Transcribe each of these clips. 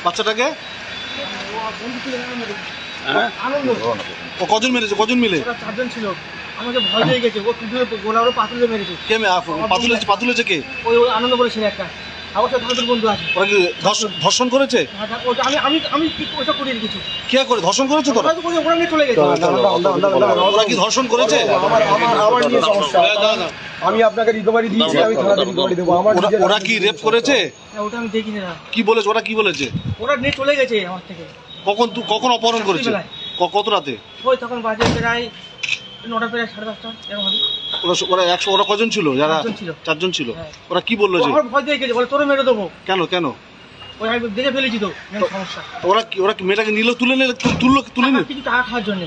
বাচ্চাটাকে আনন্দ ও কজন মেরেছে, কজন মিলে? ওরা 4 জন ছিল। আমাকে ভয় পেয়ে গেছে, ও টুটুলে গোলারও পাতুলে মেরেছে। কে পাতুলেছে কে? ওই আনন্দ বলে ছেলে একটা, আমার সাথে আমাদের বন্ধু আছে। ওরা কি ধর্ষণ করেছে? ওটা আমি কি ওটা করে রেখেছি। কে করে ধর্ষণ করেছে? তোরা ওরা নিয়ে চলে গেছে। ওরা কি ধর্ষণ করেছে? আমার নিয়ে সমস্যা। আমি আপনাকে রিকভারি দিয়েছি, আমি থানাতে রিকভারি দেবো। আমার ওরা কি রেপ করেছে? ওটা আমি দেখিনি না। কি বলেছে ওরা, কি বলেছে? ওরা নিয়ে চলে গেছে আমার থেকে। কখন অপহরণ করেছে? কত রাতে? ওই তখন বাজে প্রায় 9টা প্রায় 10:30 এরকম হবে। ওরা কজন ছিল? যারা 4 জন ছিল। 4 জন ছিল। ওরা কি বললো যে? ভয় দিয়ে গেছে, বলে তোরে মেরে দেবো। কেন? ওই আমি দেখে ফেলেছি তো সমস্যা। ওরা কি মেয়েটাকে তুলে নিল? কিছু টাকা খাওয়ার জন্য।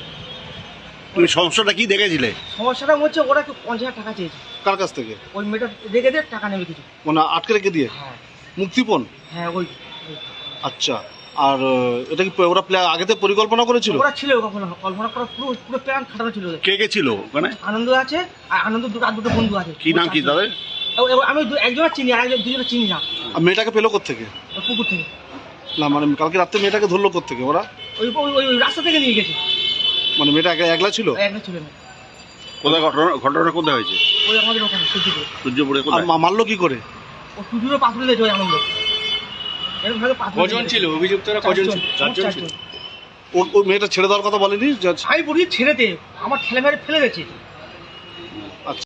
তুমি সমস্যাটা কি দেখেছিলে? সমস্যাটা হচ্ছে ওরা 50,000 টাকা চেয়েছে। কার কাছ থেকে? ওই মেয়েটা রেখে দিয়ে টাকা নেবে কিছু, মানে আটকে রেখে দিয়ে? হ্যাঁ মুক্তিপণ? হ্যাঁ ওই। আচ্ছা, আর এটা কি ওরা আগেতে পরিকল্পনা করেছিল? ওরা ছিল কখনো কল্পনা করা, পুরো প্ল্যান খাটানো ছিল। কে ছিল ওখানে? আনন্দ আছে, আর আনন্দ দুটো বন্ধু আছে। কি নাম কি তাদের? আমি একজনের চিনি, আর দুজনের চিনি না। আর মেয়েটাকে পেলো কোত্থেকে? পুকুর থেকে। না মানে কালকে রাত্রে মেয়েটাকে ধরলো কোত্থেকে ওরা? ওই রাস্তা থেকে নিয়ে গেছে। মানে মেয়েটা একলা ছিল? একলা ছিল না। কোথায় ঘটনাটা কোথায় হয়েছে? ওই আমাদের ওখানে সূর্যপুরে। আর মারলো কি করে? ও টুটুরে পাথর দিয়েছে ওই আনন্দ। এরকম ভাবে পাথর। কজন ছিল অভিযুক্তরা? কজন ছিল? 4 জন ছিল। ও মেয়েটা ছেড়ে দেওয়ার কথা বলেনি? আমি বলি ছেড়ে দে, আমার ছেলে মেরে ফেলে গেছে।